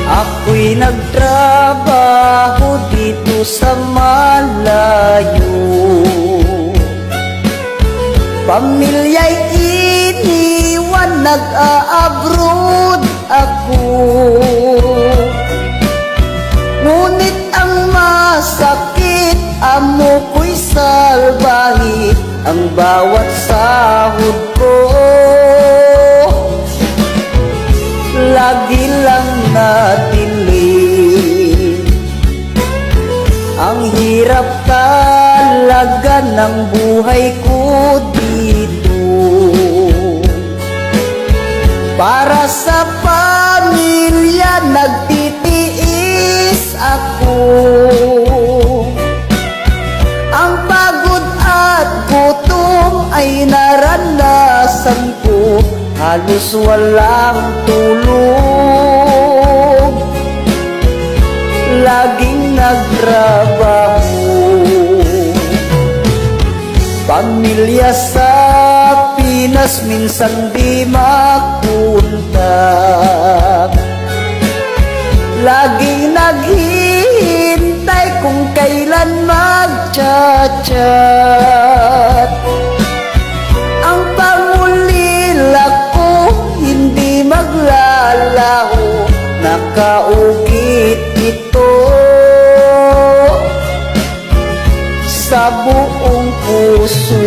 Ako'y nagtrabaho dito sa malayo, pamilya'y iniwan, nag-a-abroad ako. Ngunit ang masakit, amo ko'y salbahe, ang bawat sahod ko lagi lang natili. Ang hirap talaga ng buhay ko dito, para sa pamilya nagtitiis ako. Ang pagod at gutom ay naranasan ko, halos walang tulog, laging nagtrabaho. Pamilya sa Pinas minsan di makunta, laging naghihintay kung kailan mag-chat. Ang pangulila ko hindi maglalaho, nakaukit ito sa buong puso